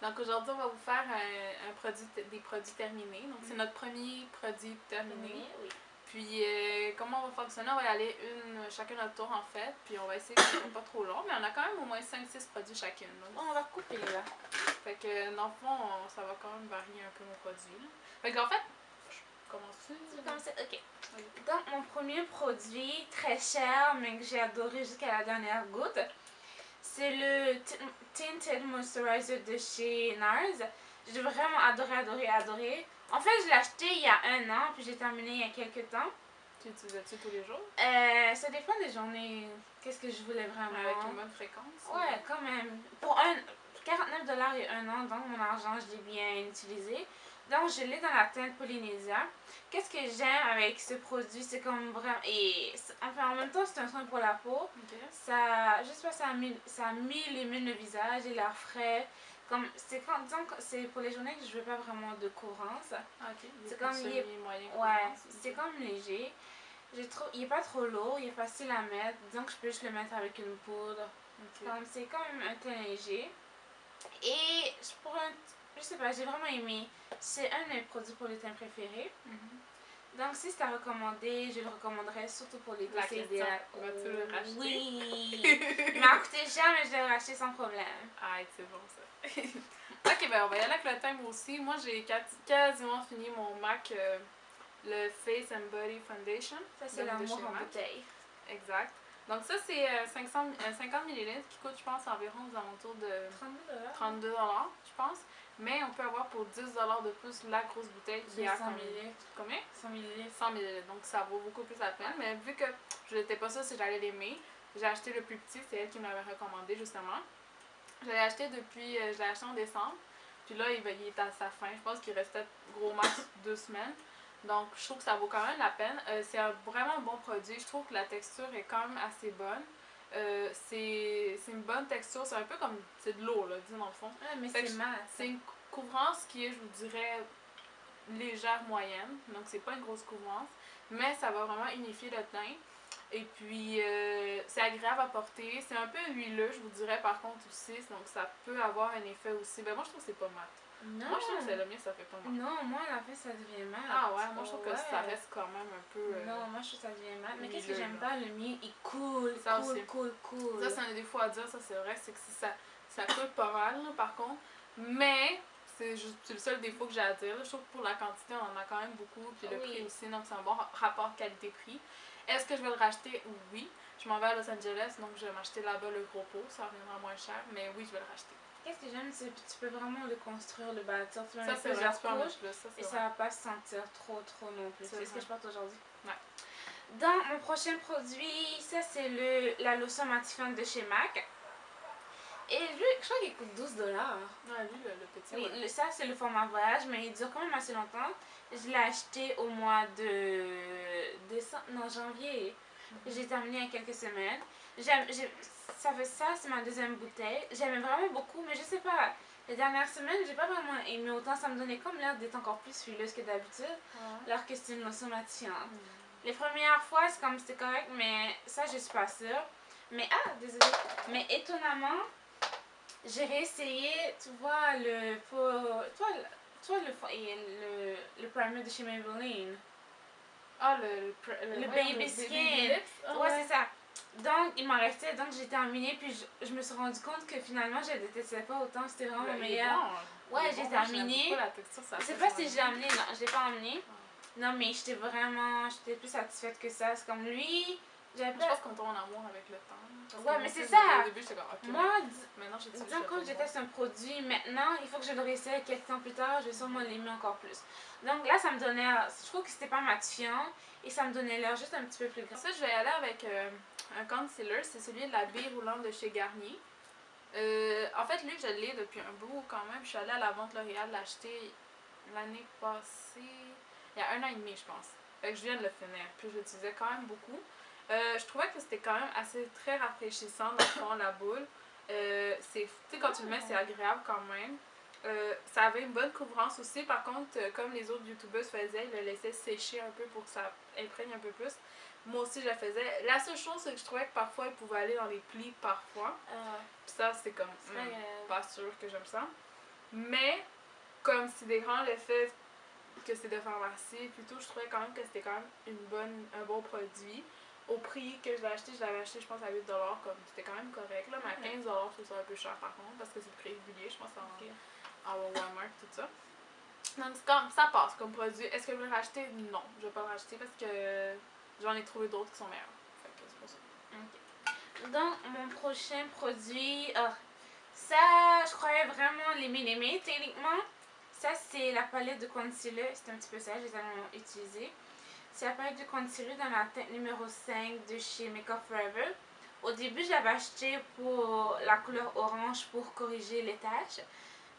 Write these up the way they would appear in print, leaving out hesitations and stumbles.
Donc aujourd'hui, on va vous faire des produits terminés. Donc c'est notre premier produit terminé. Oui. Puis comment on va fonctionner? On va y aller chacun notre tour en fait. Puis on va essayer que ce soit pas trop long. Mais on a quand même au moins 5-6 produits chacune. Donc, On va couper là. fait que dans le fond, ça va quand même varier un peu nos produits. Là. Fait qu'en fait, je commence. Ok. Donc mon premier produit très cher mais que j'ai adoré jusqu'à la dernière goutte, c'est le Tinted Moisturizer de chez NARS. J'ai vraiment adoré. En fait, je l'ai acheté il y a 1 an, puis j'ai terminé il y a quelques temps. Tu utilisais-tu tous les jours? Ça dépend des journées. Qu'est-ce que je voulais vraiment? Avec une bonne fréquence? Ouais, quand même. Pour 49$ il y a 1 an, donc mon argent, je l'ai bien utilisé. Donc, je l'ai dans la teinte Polynesia. Qu'est-ce que j'aime avec ce produit? C'est comme vraiment. Enfin, en même temps, c'est un soin pour la peau. Okay. Ça. Je sais pas, ça m'illumine le visage et l'air frais. Comme, disons, c'est pour les journées que je veux pas vraiment de courance. Ok. C'est comme. Moyen Ouais, c'est comme léger. Il est pas trop lourd, il est facile à mettre. Disons que je peux juste le mettre avec une poudre. Okay. C'est quand même un teint léger. Et je sais pas, j'ai vraiment aimé. C'est un de mes produits pour les teints préférés. Donc si c'est à recommander, je le recommanderais surtout pour les La question, vas-tu le racheter? Oui! Il m'a coûté cher, mais je l'ai racheté sans problème. Ah, c'est bon ça. Ok, ben on va y aller avec le teint aussi. Moi, j'ai quasiment fini mon MAC, le Face and Body Foundation. Ça, c'est l'amour en bouteille. Exact. Donc ça, c'est 50 ml qui coûte, je pense, environ aux alentours de 32 $, je pense. Mais on peut avoir pour 10 $ de plus la grosse bouteille qui a 100 ml. Combien? 100 ml. 100 ml. Donc ça vaut beaucoup plus la peine. Mais vu que je n'étais pas sûre si j'allais l'aimer, j'ai acheté le plus petit. C'est elle qui me l'avait recommandé justement. Je l'ai acheté je l'ai acheté en décembre. Puis là, il est à sa fin. Je pense qu'il restait gros max 2 semaines. Donc, je trouve que ça vaut quand même la peine. C'est vraiment un bon produit. Je trouve que la texture est quand même assez bonne. C'est une bonne texture. C'est un peu comme. C'est de l'eau, là, dis dans le fond. Ah, mais c'est mat. C'est une couvrance qui est, je vous dirais, légère moyenne. Donc, c'est pas une grosse couvrance. Mais ça va vraiment unifier le teint. Et puis, c'est agréable à porter. C'est un peu huileux, je vous dirais, par contre, aussi. Donc, ça peut avoir un effet aussi. Ben, moi, je trouve que c'est pas mat. Non. Moi, je trouve que c'est le mien, ça fait pas mat. Non, moi, à la fin, ça devient mat. Ah ouais, moi, je trouve que ça reste quand même un peu. Non, moi, je trouve que ça devient mat. Mais qu'est-ce que huileux, j'aime là. pas? Le mien, il coule. Ça aussi. Coule. Ça, c'est un des défauts à dire, ça, c'est vrai. C'est que ça coule pas mal, là, par contre. Mais. C'est le seul défaut que j'ai à dire. Je trouve que pour la quantité, on en a quand même beaucoup. Puis le prix aussi, donc c'est un bon rapport qualité-prix. Est-ce que je vais le racheter? Oui. Je m'en vais à Los Angeles, donc je vais m'acheter là-bas le gros pot. Ça reviendra moins cher, mais oui, je vais le racheter. Qu'est-ce que j'aime, c'est que tu peux vraiment le construire, le bâtir. Tu peux Ça, mettre c'est vrai, plusieurs tu peux en mettre couches plus. Ça, et ça va pas se sentir trop non plus. C'est ce que je porte aujourd'hui. Ouais. Dans mon prochain produit, ça c'est la lotion matifiante de chez MAC. Et lui, je crois qu'il coûte 12$. Ouais, lui, le petit. Oui, ça c'est le format voyage, mais il dure quand même assez longtemps. Je l'ai acheté au mois de janvier. J'ai terminé il y a quelques semaines. C'est ma deuxième bouteille. J'aimais vraiment beaucoup, mais je sais pas. Les dernières semaines, j'ai pas vraiment aimé autant. Ça me donnait comme l'air d'être encore plus huileuse que d'habitude. Alors que c'est une lotion matifiante. Les premières fois, c'était correct, mais ça, je suis pas sûre. Mais, désolée. Mais étonnamment, j'ai réessayé, tu vois, le primer de chez Maybelline. Ah, le baby skin. Ouais, c'est ça. Donc, il m'en restait, donc j'ai terminé, puis je me suis rendu compte que finalement, je détestais pas autant, c'était vraiment le meilleur. Bon. Ouais, j'ai terminé. Je sais pas si je l'ai amené, non, je l'ai pas emmené. Non, mais j'étais plus satisfaite que ça. C'est comme lui, je pense qu'on tombe en amour avec le temps. Ouais, mais c'est ça. Au début, j'étais comme, ok. Moi, maintenant, disons quand je déteste un produit, maintenant, il faut que je le réessaye quelques temps plus tard, je vais sûrement l'aimer encore plus. Donc là, ça me donnait, je trouve que c'était pas matifiant et ça me donnait l'air juste un petit peu plus grand. Ça, je vais aller avec un concealer, c'est celui de la bille roulante de chez Garnier. En fait, lui, je l'ai depuis un bout quand même. Je suis allée à la vente L'Oréal l'acheter l'année passée, il y a 1 an et demi, je pense. Fait que je viens de le finir, puis je l'utilisais quand même beaucoup. Je trouvais que c'était quand même assez très rafraîchissant dans le fond, la boule. Tu sais, quand tu le mets, c'est agréable quand même. Ça avait une bonne couvrance aussi. Par contre, comme les autres youtubeuses faisaient, ils le laissaient sécher un peu pour que ça imprègne un peu plus. Moi aussi, je le faisais. La seule chose, c'est que je trouvais que parfois, il pouvait aller dans les plis parfois. Puis ça, c'est comme pas sûr que j'aime ça. Mais, comme c'est dérange le fait que c'est de pharmacie, plutôt, je trouvais quand même que c'était quand même un bon produit. Au prix que je l'avais acheté, je pense, à 8$, comme c'était quand même correct. Là, mais à 15$, je trouve ça un peu cher par contre, parce que c'est le prix régulier, je pense, en Walmart, tout ça. Donc, ça passe comme produit. Est-ce que je vais le racheter? Non, je vais pas le racheter parce que j'en ai trouvé d'autres qui sont meilleurs. Fait que c'est pour ça. Ok. Donc, mon prochain produit, ça, je croyais vraiment l'aimer, techniquement. Ça, c'est la palette de concealer. C'est un petit peu ça, je les ai utilisés. C'est la palette de concealer dans la teinte numéro 5 de chez Makeup Forever. Au début, j'avais acheté pour la couleur orange pour corriger les taches.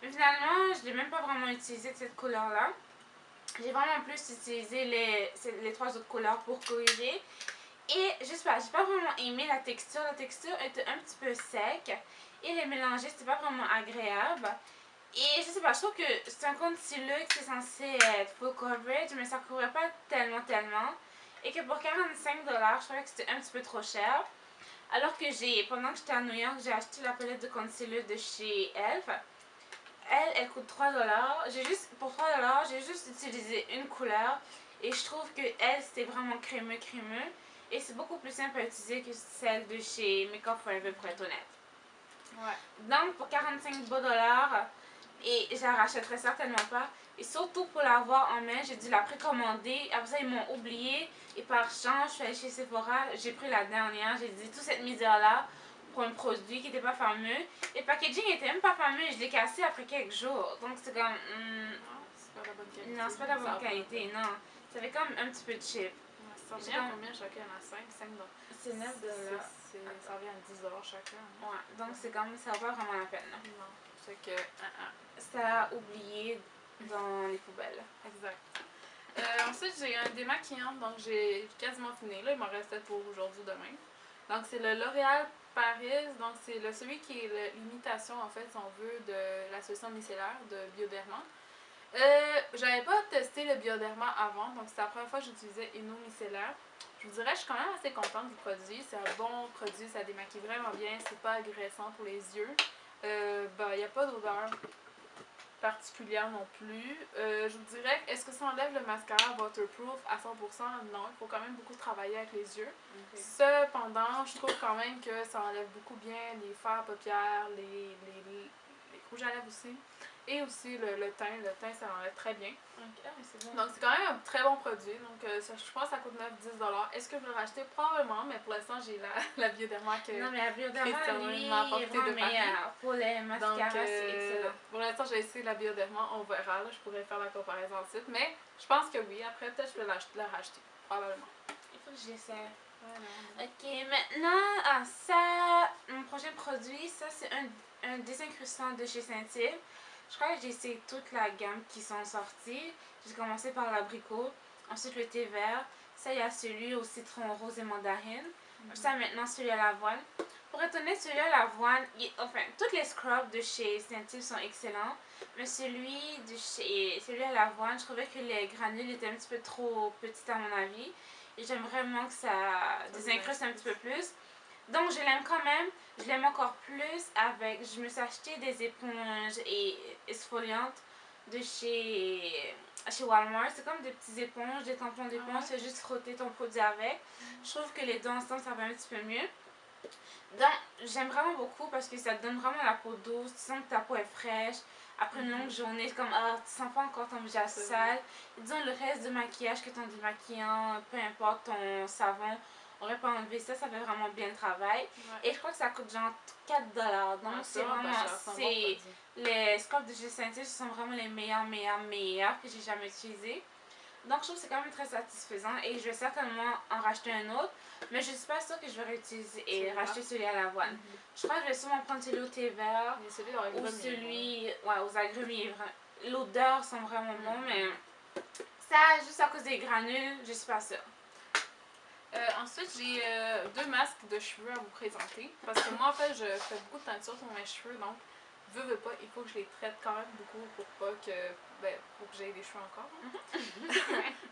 Mais finalement, je ne l'ai même pas vraiment utilisé de cette couleur-là. J'ai vraiment plus utilisé les trois autres couleurs pour corriger. Et je sais pas, j'ai pas vraiment aimé la texture. La texture était un petit peu sec. Et les mélanger, c'était pas vraiment agréable. Et je sais pas, je trouve que c'est un concealer qui est censé être full coverage, mais ça couvrait pas tellement. Et que pour 45$, je trouvais que c'était un petit peu trop cher. Alors que pendant que j'étais à New York, j'ai acheté la palette de concealer de chez Elf. Elle coûte 3$. Pour 3$, j'ai juste utilisé une couleur. Et je trouve que elle, c'était vraiment crémeux. Et c'est beaucoup plus simple à utiliser que celle de chez Makeup Forever, pour être honnête. Ouais. Donc, pour 45$, et je la rachèterai certainement pas. Et surtout pour l'avoir en main, j'ai dû la précommander. Après ça, ils m'ont oublié. Et par chance, je suis allée chez Sephora. J'ai pris la dernière. J'ai dit toute cette misère-là pour un produit qui n'était pas fameux. Et le packaging était même pas fameux. Je l'ai cassé après quelques jours. Donc c'est comme. Non, c'est pas la bonne qualité. Non, c'est pas de la bonne qualité. Non. Ça fait comme un petit peu cheap. Ça revient à combien chacun? Il y en a 5$. C'est 9$. Ça revient à 10$ chacun. Ouais, donc c'est comme. Ça vaut pas vraiment la peine. Non. C'est que. Ça a oublié dans les poubelles. Exact. Ensuite, j'ai un démaquillant, donc j'ai quasiment fini. Là, il m'en reste peut-être pour aujourd'hui, demain. Donc, c'est le L'Oréal Paris. Donc, c'est celui qui est l'imitation, en fait, si on veut, de la solution micellaire de Bioderma. J'avais pas testé le Bioderma avant, donc c'est la première fois que j'utilisais Eno micellaire. Je vous dirais, je suis quand même assez contente du produit. C'est un bon produit, ça démaquille vraiment bien, c'est pas agressant pour les yeux. Il n'y a pas d'odeur particulière non plus. Je vous dirais, est-ce que ça enlève le mascara waterproof à 100%? Non, il faut quand même beaucoup travailler avec les yeux. Okay. Cependant, je trouve quand même que ça enlève beaucoup bien les fards à paupières, les rouges à lèvres aussi. Et aussi le teint. Le teint, ça enlève très bien. Okay, c'est bon. Donc, c'est quand même un très bon produit. Donc, je pense que ça coûte 9-10$. Est-ce que je vais le racheter? Probablement, mais pour l'instant, j'ai la Bioderma que non, mais la Bioderma, lui, m'a apporté est vraiment meilleure. Pour les mascaras, c'est excellent. Pour l'instant, j'ai essayé la Bioderma. On verra. Là, je pourrais faire la comparaison ensuite. Mais je pense que oui. Après, peut-être que je vais la racheter. Probablement. Il faut que j'essaie. Ok, maintenant, ça, mon prochain produit, ça, c'est un désincrustant de chez Saint-Yves. Je crois que j'ai essayé toute la gamme qui sont sorties. J'ai commencé par l'abricot, ensuite le thé vert. Ça, il y a celui au citron rose et mandarine. Ça, maintenant, celui à l'avoine. Pour être honnête, celui à l'avoine, enfin, toutes les scrubs de chez Saint-Yves sont excellents. Mais celui à l'avoine, je trouvais que les granules étaient un petit peu trop petites à mon avis. Et j'aime vraiment que ça désincruste un petit peu plus. Donc, je l'aime quand même. Je l'aime encore plus avec. Je me suis acheté des éponges et exfoliantes de chez Walmart. C'est comme des petites éponges, des tampons d'éponge. C'est juste frotter ton produit avec. Je trouve que les deux ensemble, ça va un petit peu mieux. Donc, j'aime vraiment beaucoup parce que ça te donne vraiment la peau douce. Tu sens que ta peau est fraîche. Après une longue journée, c'est comme, tu sens pas encore ton visage sale. Et disons, le reste du maquillage que ton démaquillant, peu importe ton savon, aurait pas enlevé ça, ça fait vraiment bien le travail. Ouais. Et je crois que ça coûte genre 4$. Donc, c'est vraiment, les scrubs de chez Saint-Yves sont vraiment les meilleurs que j'ai jamais utilisés. Donc, je trouve que c'est quand même très satisfaisant et je vais certainement en racheter un autre. Mais je suis pas sûre que je vais réutiliser et racheter celui à l'avoine. Je crois que je vais sûrement prendre celui au thé vert ou celui aux agrumes. L'odeur sent vraiment bon, mais ça, juste à cause des granules, je suis pas sûre. Ensuite, j'ai deux masques de cheveux à vous présenter. Parce que moi, en fait, je fais beaucoup de teinture sur mes cheveux. Donc, veux pas, il faut que je les traite quand même beaucoup pour pas que, pour que j'aie des cheveux encore.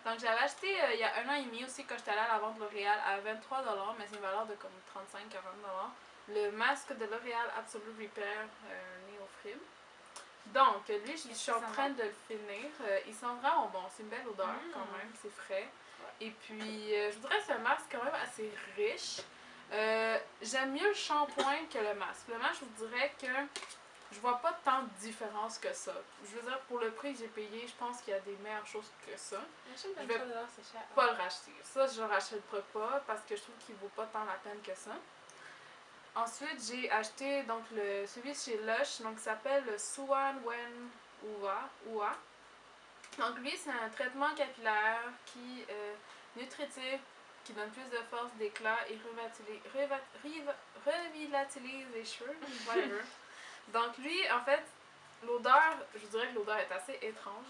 Donc, j'avais acheté il y a 1 an et demi aussi quand j'étais allée à la vente L'Oréal à 23$, mais c'est une valeur de comme 35-40$. Le masque de L'Oréal Absolute Repair Neofrim. Donc, lui, je suis en train de le finir. Il sent vraiment bon. C'est une belle odeur quand même. C'est frais. Et puis, je voudrais que c'est un masque quand même assez riche. J'aime mieux le shampoing que le masque. Le masque, je vous dirais que je vois pas tant de différence que ça. Je veux dire, pour le prix que j'ai payé, je pense qu'il y a des meilleures choses que ça. Je vais pas le racheter. Ça, je le rachèterai pas parce que je trouve qu'il vaut pas tant la peine que ça. Ensuite, j'ai acheté donc celui chez Lush, donc il s'appelle le Suan Wen Ua. Donc lui, c'est un traitement capillaire qui est nutritif, qui donne plus de force, d'éclat et revitalise les cheveux, whatever. Donc lui, en fait, l'odeur, je dirais que l'odeur est assez étrange.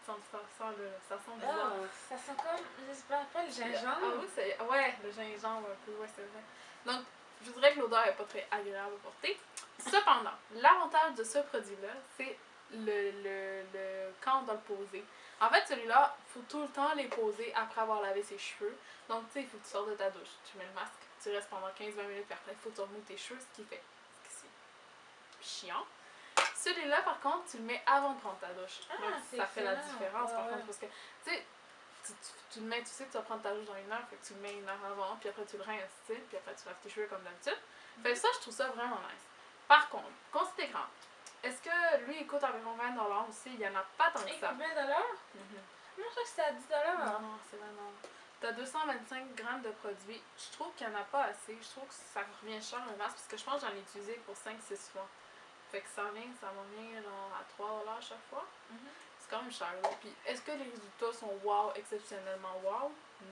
Ça sent bizarre. Oh, ça sent comme, j'espère pas le gingembre. Ah oui, ouais, le gingembre un peu, ouais, c'est vrai. Donc, je dirais que l'odeur est pas très agréable à porter. Cependant, l'avantage de ce produit-là, c'est quand on doit le poser. En fait, celui-là, il faut tout le temps les poser après avoir lavé ses cheveux. Donc, tu sais, il faut que tu sortes de ta douche, tu mets le masque, tu restes pendant 15-20 minutes, puis après, il faut que tu remues tes cheveux, ce qui fait c'est chiant. Celui-là, par contre, tu le mets avant de prendre ta douche. Donc, ça fait la différence, par contre, parce que, tu sais, tu le mets, tu sais que tu vas prendre ta douche dans 1 heure, fait que tu le mets 1 heure avant, puis après tu le rinces, tu sais, puis après tu laves tes cheveux comme d'habitude. Fait que ça, je trouve ça vraiment nice. Par contre, considérez écran. Est-ce que lui, il coûte environ 20$ aussi? Il n'y en a pas tant que ça. 20$? Moi, je crois que c'était à 10$. Non, c'est vraiment. T'as 225 grammes de produits. Je trouve qu'il n'y en a pas assez. Je trouve que ça revient cher le masque, parce que je pense que j'en ai utilisé pour 5-6 fois. Fait que ça m'en vient genre à 3$ chaque fois. C'est quand même cher. Là. Puis est-ce que les résultats sont wow, exceptionnellement wow?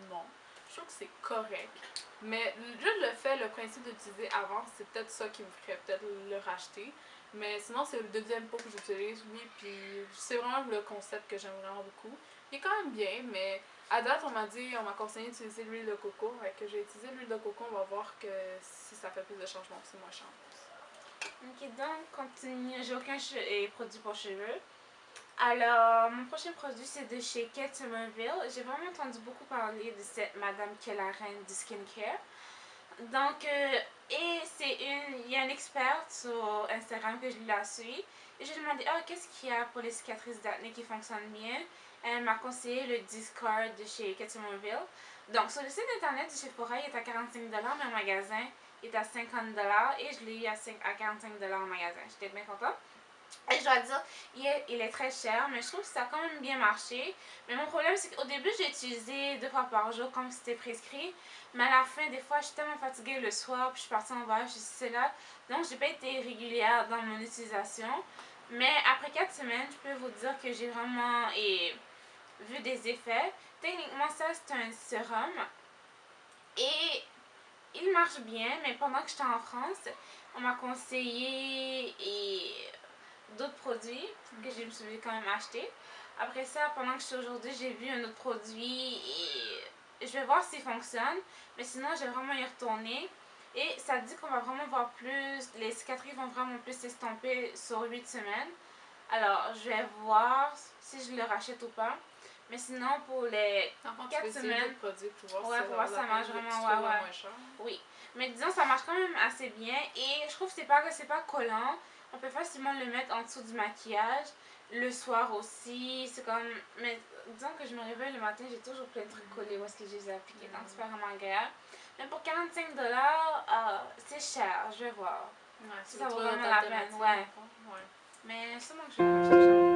Non. Je trouve que c'est correct. Mais juste le principe d'utiliser avant, c'est peut-être ça qui me ferait peut-être le racheter. Mais sinon, c'est le deuxième pot que j'utilise, oui. Puis c'est vraiment le concept que j'aime vraiment beaucoup. Il est quand même bien, mais à date, on m'a conseillé d'utiliser l'huile de coco. Fait que j'ai utilisé l'huile de coco, on va voir que si ça fait plus de changements, c'est moins cher. Ok, donc continue. J'ai aucun produit pour cheveux. Alors, mon prochain produit, c'est de chez Kate Somerville. J'ai vraiment entendu beaucoup parler de cette madame qui est la reine du skincare. Donc, il y a une experte sur Instagram que je la suis. Et je lui ai demandé, qu'est-ce qu'il y a pour les cicatrices d'acné qui fonctionnent bien? Elle m'a conseillé le Discard de chez Kate Somerville. Donc, sur le site internet de chez Sephora, il est à 45$, mais en magasin, il est à 50$. Et je l'ai eu à 45$ en magasin. J'étais bien contente. Et je dois dire, il est très cher, mais je trouve que ça a quand même bien marché. Mais mon problème, c'est qu'au début, j'ai utilisé 2 fois par jour comme c'était prescrit. Mais à la fin, des fois, je suis tellement fatiguée le soir, puis je suis partie en voyage, c'est là. Donc, j'ai pas été régulière dans mon utilisation. Mais après 4 semaines, je peux vous dire que j'ai vraiment vu des effets. Techniquement, ça, c'est un sérum. Et il marche bien, mais pendant que j'étais en France, on m'a conseillé d'autres produits que je me suis quand même acheté. Après ça, pendant que je suis aujourd'hui, j'ai vu un autre produit et je vais voir s'il fonctionne. Mais sinon, j'ai vraiment y retourner. Et ça dit qu'on va vraiment voir plus, les cicatrices vont vraiment plus s'estomper sur 8 semaines. Alors, je vais voir si je le rachète ou pas. Mais sinon, pour les 4 semaines, pour voir pour voir si ça marche vraiment, ouais. Oui, mais disons, ça marche quand même assez bien. Et je trouve que c'est pas collant. On peut facilement le mettre en dessous du maquillage. Le soir aussi, c'est comme... Mais disons que je me réveille le matin, j'ai toujours plein de trucs collés où est-ce que je les ai appliqués. Donc, c'est pas vraiment agréable. Mais pour 45$, c'est cher. Je vais voir. Ouais, si ça vaut vraiment la peine. Ouais. Ouais. Mais sûrement que je vais l'acheter.